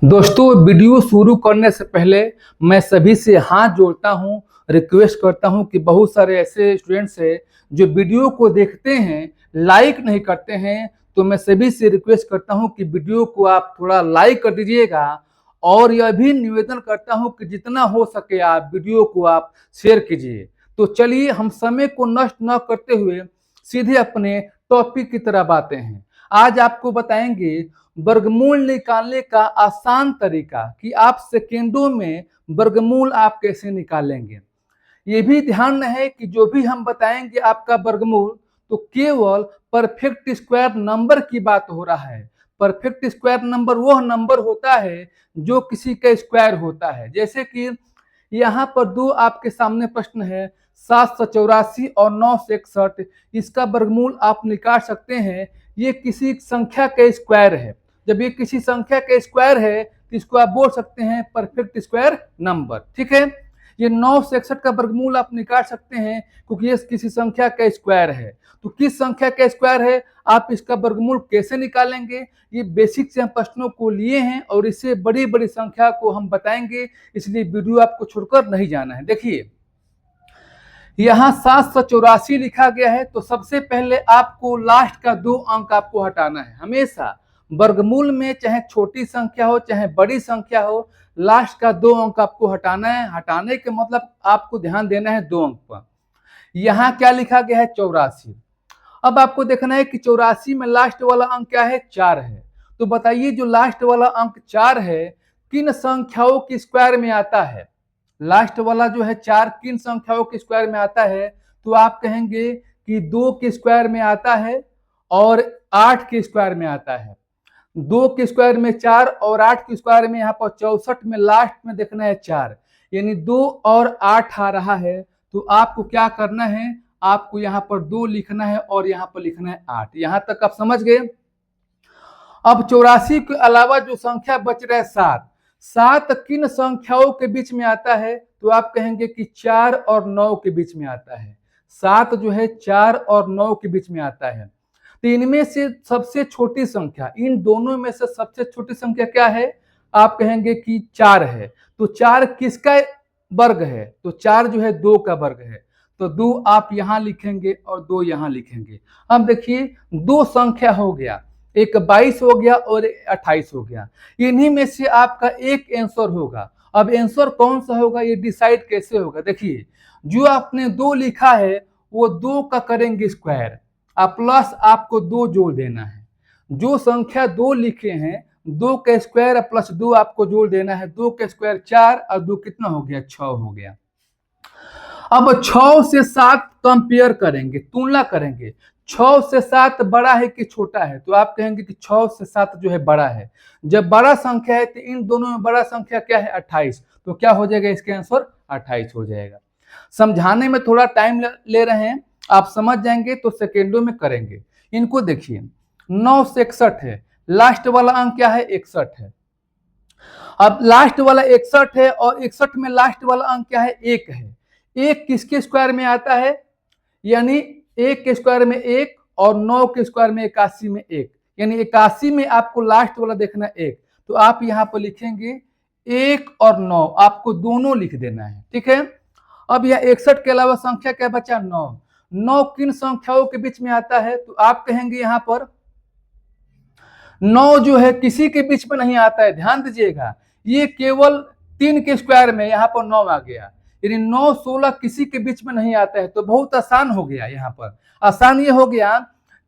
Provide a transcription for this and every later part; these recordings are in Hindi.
दोस्तों, वीडियो शुरू करने से पहले मैं सभी से हाथ जोड़ता हूं, रिक्वेस्ट करता हूं कि बहुत सारे ऐसे स्टूडेंट्स हैं जो वीडियो को देखते हैं, लाइक नहीं करते हैं। तो मैं सभी से रिक्वेस्ट करता हूं कि वीडियो को आप थोड़ा लाइक कर दीजिएगा और यह भी निवेदन करता हूं कि जितना हो सके आप वीडियो को आप शेयर कीजिए। तो चलिए, हम समय को नष्ट न करते हुए सीधे अपने टॉपिक की तरफ आते हैं। आज आपको बताएंगे वर्गमूल निकालने का आसान तरीका कि आप सेकेंडों में वर्गमूल आप कैसे निकालेंगे। ये भी ध्यान रहे कि जो भी हम बताएंगे आपका वर्गमूल, तो केवल परफेक्ट स्क्वायर नंबर की बात हो रहा है। परफेक्ट स्क्वायर नंबर वह नंबर होता है जो किसी का स्क्वायर होता है। जैसे कि यहाँ पर दो आपके सामने प्रश्न है, 784 और 961, इसका वर्गमूल आप निकाल सकते हैं। ये किसी संख्या का स्क्वायर है। जब ये किसी संख्या का स्क्वायर है तो इसको आप बोल सकते हैं परफेक्ट स्क्वायर नंबर। ठीक है, ये 961 का वर्गमूल आप निकाल सकते हैं क्योंकि ये किसी संख्या का स्क्वायर है। तो किस संख्या का स्क्वायर है, आप इसका वर्गमूल कैसे निकालेंगे, ये बेसिक से हम प्रश्नों को लिए हैं और इससे बड़ी बड़ी संख्या को हम बताएंगे, इसलिए वीडियो आपको छोड़कर नहीं जाना है। देखिए, यहाँ 784 लिखा गया है, तो सबसे पहले आपको लास्ट का 2 अंक आपको हटाना है। हमेशा वर्गमूल में चाहे छोटी संख्या हो चाहे बड़ी संख्या हो, लास्ट का 2 अंक आपको हटाना है। हटाने के मतलब आपको ध्यान देना है 2 अंक पर। यहाँ क्या लिखा गया है, 84। अब आपको देखना है कि 84 में लास्ट वाला अंक क्या है, 4 है। तो बताइए, जो लास्ट वाला अंक 4 है किन संख्याओं के स्क्वायर में आता है। लास्ट वाला जो है 4 किन संख्याओं के स्क्वायर में आता है, तो आप कहेंगे कि 2 के स्क्वायर में आता है और 8 के स्क्वायर में आता है। 2 के स्क्वायर में 4 और 8 के स्क्वायर में, यहाँ पर 64 में लास्ट में देखना है 4, यानी 2 और 8 आ रहा है। तो आपको क्या करना है, आपको यहाँ पर 2 लिखना है और यहाँ पर लिखना है 8। यहाँ तक आप समझ गए। अब 84 के अलावा जो संख्या बच रहा है 7, 7 किन संख्याओं के बीच में आता है, तो आप कहेंगे कि 4 और 9 के बीच में आता है। 7 जो है 4 और 9 के बीच में आता है। तो इनमें से सबसे छोटी संख्या, इन दोनों में से सबसे छोटी संख्या क्या है, आप कहेंगे कि 4 है। तो 4 किसका वर्ग है, तो 4 जो है 2 का वर्ग है। तो 2 आप यहां लिखेंगे और 2 यहां लिखेंगे। अब देखिए, 2 संख्या हो गया, एक 22 हो गया और 28 हो गया। इन्हीं में से आपका एक आंसर होगा। अब आंसर कौन सा होगा, ये डिसाइड कैसे होगा। देखिए, जो आपने 2 लिखा है वो 2 का करेंगे स्क्वायर, प्लस आपको 2 जोड़ देना है। जो संख्या 2 लिखे हैं, 2 का स्क्वायर प्लस 2 आपको जोड़ देना है। 2 का स्क्वायर 4 और 2 कितना हो गया, 6 हो गया। अब 6 से 7 कंपेयर करेंगे, तुलना करेंगे। 6 से 7 बड़ा है कि छोटा है, तो आप कहेंगे कि 6 से 7 जो है बड़ा है। जब बड़ा संख्या है तो इन दोनों में बड़ा संख्या क्या है, 28। तो क्या हो जाएगा, इसके आंसर 28 हो जाएगा। समझाने में थोड़ा टाइम ले रहे हैं, आप समझ जाएंगे तो सेकेंडों में करेंगे। इनको देखिए, 9 से 61 है, लास्ट वाला अंक क्या है, 61 है। अब लास्ट वाला 61 है और 61 में लास्ट वाला अंक क्या है, 1 है। 1 किसके स्क्वायर में आता है, यानी 1 के स्क्वायर में 1 और 9 के स्क्वायर में 81 में 1, यानी 81 में आपको लास्ट वाला देखना 1। तो आप यहाँ पर लिखेंगे 1 और 9, आपको दोनों लिख देना है। ठीक है, अब यह 61 के अलावा संख्या क्या बचा, 9। 9 किन संख्याओं के बीच में आता है, तो आप कहेंगे यहाँ पर 9 जो है किसी के बीच में नहीं आता है। ध्यान दीजिएगा, ये केवल 3 के स्क्वायर में यहाँ पर 9 आ गया, यानी 9, 16 किसी के बीच में नहीं आता है। तो बहुत आसान हो गया। यहाँ पर आसान ये हो गया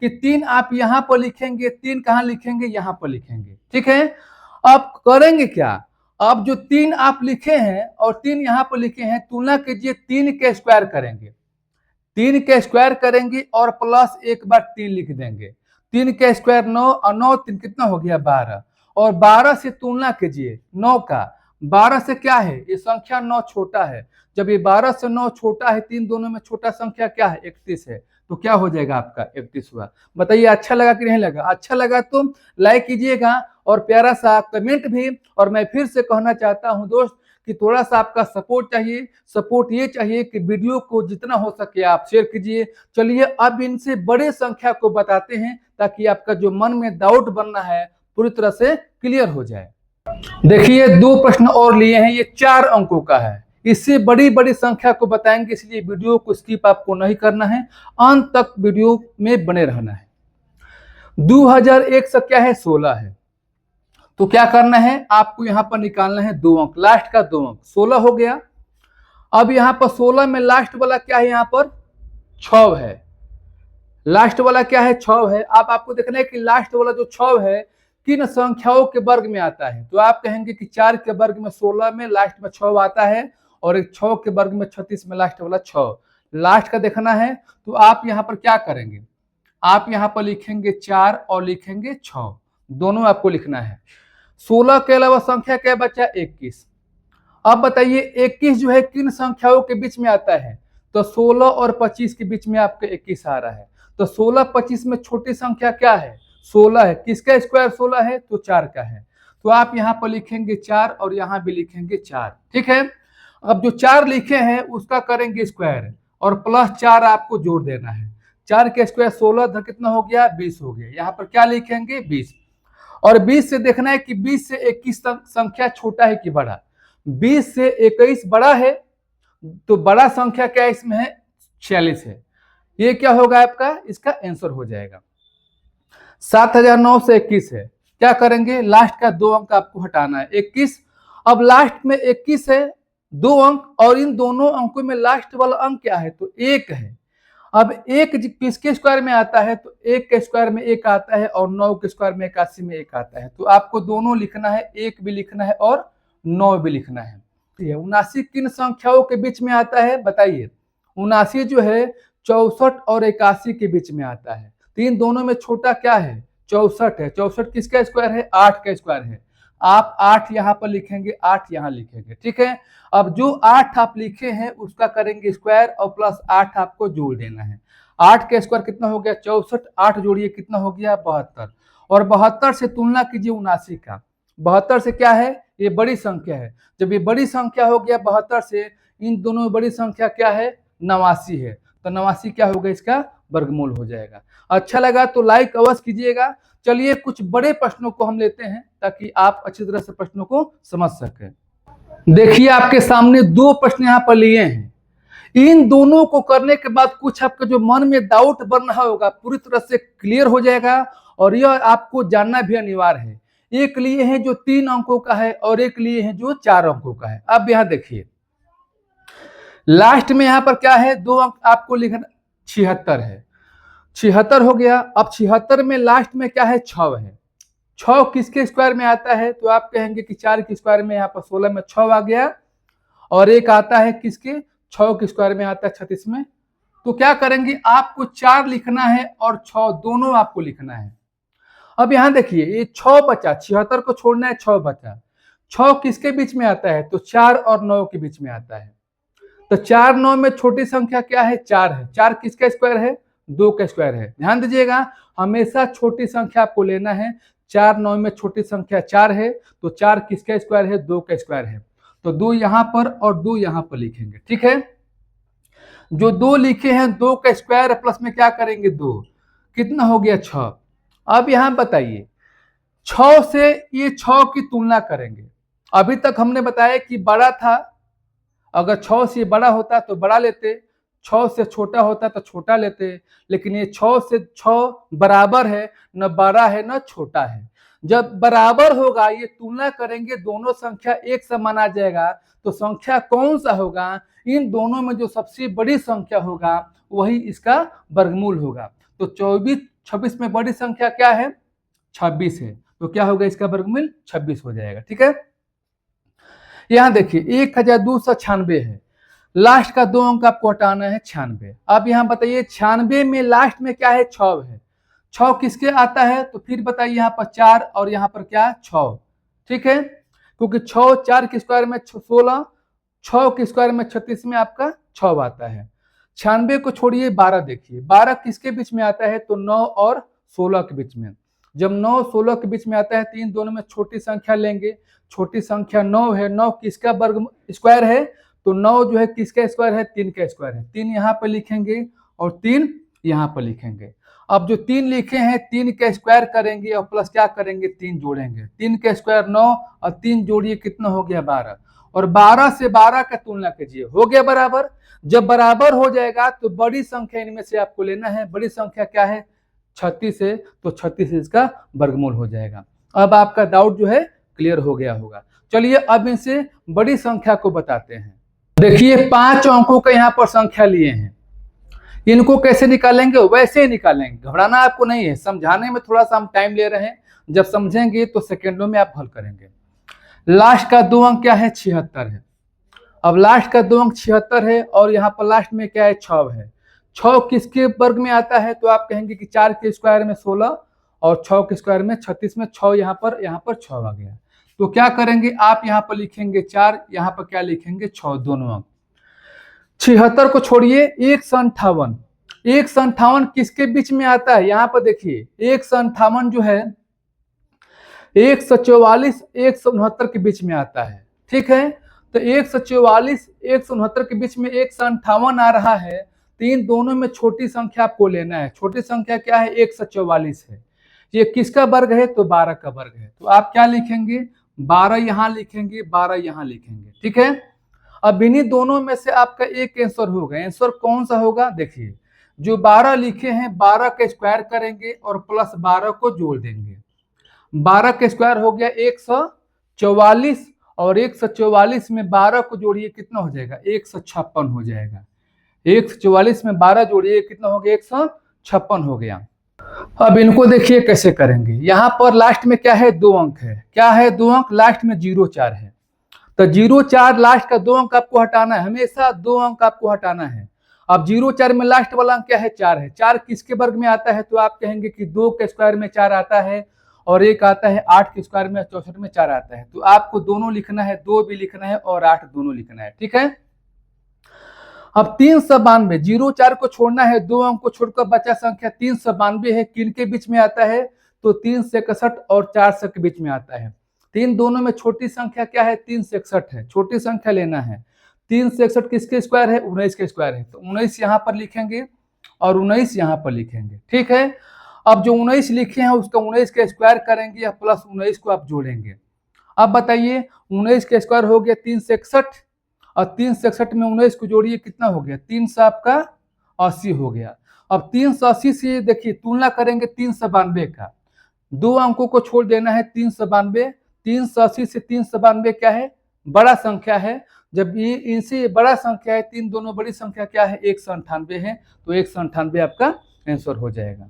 कि 3 आप यहाँ पर लिखेंगे, 3 कहाँ लिखेंगे, यहाँ पर लिखेंगे। ठीक है, अब करेंगे क्या, अब जो 3 आप लिखे हैं और 3 यहाँ पर लिखे हैं, तुलना कीजिए, 3 के स्क्वायर करेंगे, 3 के स्क्वायर करेंगे और प्लस एक बार 3 लिख देंगे। 3 का स्क्वायर 9 और 9 3 कितना हो गया, 12। और 12 से तुलना कीजिए 9 का, 12 से क्या है, ये संख्या 9 छोटा है। जब ये 12 से 9 छोटा है, 3 दोनों में छोटा संख्या क्या है, 31 है। तो क्या हो जाएगा आपका, 31 हुआ। बताइए, अच्छा लगा कि नहीं लगा। अच्छा लगा तो लाइक कीजिएगा और प्यारा सा कमेंट भी। और मैं फिर से कहना चाहता हूं दोस्त कि थोड़ा सा आपका सपोर्ट चाहिए। सपोर्ट ये चाहिए कि वीडियो को जितना हो सके आप शेयर कीजिए। चलिए, अब इनसे बड़े संख्या को बताते हैं ताकि आपका जो मन में डाउट बनना है पूरी तरह से क्लियर हो जाए। देखिए 2 प्रश्न और लिए हैं, ये 4 अंकों का है। इससे बड़ी बड़ी संख्या को बताएंगे, इसलिए वीडियो को स्किप आपको नहीं करना है, अंत तक वीडियो में बने रहना है। 2001 से क्या है 16 है, तो क्या करना है आपको यहाँ पर निकालना है 2 अंक, लास्ट का 2 अंक 16 हो गया। अब यहाँ पर 16 में लास्ट वाला क्या है, यहाँ पर 6 है, लास्ट वाला क्या है 6 है। अब आपको देखना है कि लास्ट वाला जो 6 है किन संख्याओं के वर्ग में आता है, तो आप कहेंगे कि 4 के वर्ग में 16 में लास्ट में 6 आता है, और एक 6 के वर्ग में 36 में लास्ट वाला 6, लास्ट का देखना है। तो आप यहाँ पर क्या करेंगे, आप यहाँ पर लिखेंगे 4 और लिखेंगे 6, दोनों आपको लिखना है। 16 के अलावा संख्या क्या बचा 21। अब बताइए 21 जो है किन संख्याओं के बीच में आता है, तो 16 और 25 के बीच में आपके 21 आ रहा है। तो 16 25 में छोटी संख्या क्या है 16 है, किसका स्क्वायर 16 है, तो 4 का है। तो आप यहाँ पर लिखेंगे 4 और यहाँ भी लिखेंगे 4, ठीक है। अब जो 4 लिखे हैं उसका करेंगे स्क्वायर और प्लस 4 आपको जोड़ देना है। 4 के स्क्वायर 16 कितना हो गया 20 हो गया, यहाँ पर क्या लिखेंगे 20। और 20 से देखना है कि 20 से 21 संख्या छोटा है कि बड़ा। 20 से 21 बड़ा है, तो बड़ा संख्या क्या इसमें है 46 है, ये क्या होगा आपका, इसका आंसर हो जाएगा। 7009 से 21 है, क्या करेंगे लास्ट का 2 अंक आपको हटाना है 21। अब लास्ट में 21 है 2 अंक, और इन दोनों अंकों में लास्ट वाला अंक क्या है, तो 1 है। अब 1 किसके स्क्वायर में आता है, तो 1 के स्क्वायर में 1 आता है, और 9 के स्क्वायर में 81 में 1 आता है। तो आपको दोनों लिखना है, 1 भी लिखना है और 9 भी लिखना है। 79 किन संख्याओं के बीच में आता है बताइए। 79 जो है 64 और 81 के बीच में आता है। तो इन दोनों में छोटा क्या है 64 है। 64 किसका स्क्वायर है 8 का स्क्वायर है। आप 8 यहाँ पर लिखेंगे, 8 यहाँ लिखेंगे, ठीक है। अब जो 8 आप लिखे हैं उसका करेंगे स्क्वायर और प्लस 8 आपको जोड़ देना है। 8 का स्क्वायर कितना हो गया 64, 8 जोड़िए कितना हो गया 72, और 72 से तुलना कीजिए 79 का। 72 से क्या है, ये बड़ी संख्या है। जब ये बड़ी संख्या हो गया 72 से, इन दोनों में बड़ी संख्या क्या है 89 है, तो 89 क्या होगा इसका वर्गमूल हो जाएगा। अच्छा लगा तो लाइक अवश्य कीजिएगा। चलिए कुछ बड़े प्रश्नों को हम लेते हैं ताकि आप अच्छी तरह से प्रश्नों को समझ सकें। देखिए आपके सामने 2 प्रश्न यहाँ पर लिए हैं। इन दोनों को करने के बाद कुछ आपके जो मन में डाउट बन रहा होगा पूरी तरह से क्लियर हो जाएगा, और यह आपको जानना भी अनिवार्य है। एक लिए हैं जो 3 अंकों का है और एक लिए हैं जो 4 अंकों का है। अब यहाँ देखिए लास्ट में यहाँ पर क्या है 2 अंक आपको लिखना 76 है, 76 हो गया। अब 76 में लास्ट में क्या है 6 है। 6 किसके स्क्वायर में आता है, तो आप कहेंगे कि 4 के स्क्वायर में, यहाँ पर 16 में 6 आ गया, और एक आता है किसके 6 के स्क्वायर में आता है 36 में। तो क्या करेंगे आपको 4 लिखना है और 6 दोनों आपको लिखना है। अब यहाँ देखिए ये 6 बचा, 76 को छोड़ना है 6 बचा। 6 किसके बीच में आता है, तो 4 और 9 के बीच में आता है। तो 4 9 में छोटी संख्या क्या है 4 है। 4 किसका स्क्वायर है 2 का स्क्वायर है। ध्यान दीजिएगा हमेशा छोटी संख्या आपको लेना है। 4 9 में छोटी संख्या 4 है, तो 4 किसका स्क्वायर है 2 का स्क्वायर है। तो 2 यहाँ पर और 2 यहाँ पर लिखेंगे, ठीक है। जो 2 लिखे हैं 2 का स्क्वायर प्लस में क्या करेंगे 2, कितना हो गया 6। अब यहाँ बताइए 6 से ये 6 की तुलना करेंगे। अभी तक हमने बताया कि बड़ा था, अगर 6 से बड़ा होता तो बड़ा लेते, 6 से छोटा होता तो छोटा लेते, लेकिन ये 6 से 6 बराबर है, न बड़ा है न छोटा है। जब बराबर होगा ये तुलना करेंगे, दोनों संख्या एक समान आ जाएगा, तो संख्या कौन सा होगा, इन दोनों में जो सबसे बड़ी संख्या होगा वही इसका वर्गमूल होगा। तो 26 में बड़ी संख्या क्या है 26 है, तो क्या होगा इसका वर्गमूल 26 हो जाएगा, ठीक है। यहाँ देखिए 1296 है, लास्ट का 2 अंक आपको हटाना है 96। अब यहाँ बताइए 96 में लास्ट में क्या है 6 है। 6 किसके आता है, तो फिर बताइए यहाँ पर 4 और यहाँ पर क्या 6, ठीक है, क्योंकि 6 4 के स्क्वायर में 16, 6 के स्क्वायर में 36 में आपका 6 आता है। 96 को छोड़िए 12 देखिए, 12 किसके बीच में आता है, तो 9 और 16 के बीच में। जब 9 16 के बीच में आता है तो इन दोनों में छोटी संख्या लेंगे। छोटी संख्या 9 है, 9 किसका वर्ग स्क्वायर है, तो 9 जो है किसका स्क्वायर है 3 का स्क्वायर है। 3 यहाँ पर लिखेंगे और 3 यहाँ पर लिखेंगे। अब जो 3 लिखे हैं 3 का स्क्वायर करेंगे और प्लस क्या करेंगे 3 जोड़ेंगे। 3 का स्क्वायर 9 और 3 जोड़िए कितना हो गया 12 और 12 से 12 का तुलना कीजिए हो गया बराबर। जब बराबर हो जाएगा तो बड़ी संख्या इनमें से आपको लेना है। बड़ी संख्या क्या है 36 है, तो 36 इसका वर्गमूल हो जाएगा। अब आपका डाउट जो है क्लियर हो गया होगा। चलिए अब इनसे बड़ी संख्या को बताते हैं। देखिए 5 अंकों का यहाँ पर संख्या लिए हैं, इनको कैसे निकालेंगे वैसे ही निकालेंगे, घबराना आपको नहीं है। समझाने में थोड़ा सा हम टाइम ले रहे हैं, जब समझेंगे तो सेकेंडों में आप हल करेंगे। लास्ट का 2 अंक क्या है 76 है। अब लास्ट का 2 अंक 76 है और यहाँ पर लास्ट में क्या है 6 है। 6 किसके वर्ग में आता है, तो आप कहेंगे कि 4 के स्क्वायर में 16 और 6 के स्क्वायर में 36 में 6 यहाँ पर 6 आ गया। तो क्या करेंगे आप यहाँ पर लिखेंगे 4, यहाँ पर क्या लिखेंगे 6, दोनों अंक। 76 को छोड़िए 158, 158 किसके बीच में आता है, यहाँ पर देखिए 158 जो है 144 169 के बीच में आता है। ठीक है, तो 144 169 के बीच में 158 आ रहा है, तो इन दोनों में छोटी संख्या आपको लेना है। छोटी संख्या क्या है 144 है। ये किसका वर्ग है, तो 12 का वर्ग है। तो आप क्या लिखेंगे 12 यहाँ लिखेंगे, 12 यहाँ लिखेंगे। ठीक है, अब इन्हीं दोनों में से आपका एक आंसर होगा। आंसर कौन सा होगा, देखिए जो 12 लिखे हैं 12 का स्क्वायर करेंगे और प्लस 12 को जोड़ देंगे। 12 का स्क्वायर हो गया 144 और 144 में 12 को जोड़िए कितना हो जाएगा 156 हो जाएगा। 144 में 12 जोड़िए कितना हो गया 156 हो गया। अब इनको देखिए कैसे करेंगे। यहाँ पर लास्ट में क्या है 2 अंक है, क्या है 2 अंक, लास्ट में 04 है। तो 04 लास्ट का 2 अंक आपको हटाना है, हमेशा 2 अंक आपको हटाना है। अब 04 में लास्ट वाला अंक क्या है 4 है। 4 किसके वर्ग में आता है, तो आप कहेंगे कि 2 के स्क्वायर में 4 आता है और एक आता है 8 के स्क्वायर में 64 में 4 आता है। तो आपको दोनों लिखना है, 2 भी लिखना है और 8 दोनों लिखना है। ठीक है, अब 392, 04 को छोड़ना है, 2 अंक को छोड़कर बचा संख्या 392 है। किनके बीच में आता है, तो 3 से 61 और 4 से के बीच में आता है। तीन दोनों में छोटी संख्या क्या है 3 से 61 है, छोटी संख्या लेना है। 3 से 61 किसके स्क्वायर है 19 के स्क्वायर है, तो 19 यहाँ पर लिखेंगे और 19 यहाँ पर लिखेंगे। ठीक है, अब जो 19 लिखे हैं उसका 19 का स्क्वायर करेंगे या प्लस 19 को आप जोड़ेंगे। अब बताइए 19 का स्क्वायर हो गया 3 से 61 और 3 से 61 में 19 को जोड़िए कितना हो गया 3 से आपका 80 हो गया। अब 380 से देखिए तुलना करेंगे 392 का, 2 अंकों को छोड़ देना है 392। 380 से 392 क्या है बड़ा संख्या है, जब ये इनसे बड़ा संख्या है, तीन दोनों बड़ी संख्या क्या है 198 है, तो 198 आपका आंसर हो जाएगा।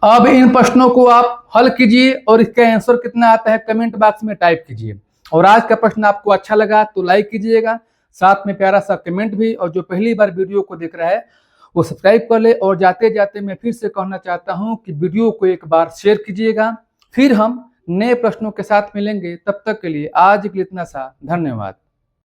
अब इन प्रश्नों को आप हल कीजिए और इसका आंसर कितना आता है कमेंट बॉक्स में टाइप कीजिए। और आज का प्रश्न आपको अच्छा लगा तो लाइक कीजिएगा, साथ में प्यारा सा कमेंट भी, और जो पहली बार वीडियो को देख रहा है वो सब्सक्राइब कर ले। और जाते जाते मैं फिर से कहना चाहता हूं कि वीडियो को एक बार शेयर कीजिएगा। फिर हम नए प्रश्नों के साथ मिलेंगे, तब तक के लिए आज के लिए इतना सा, धन्यवाद।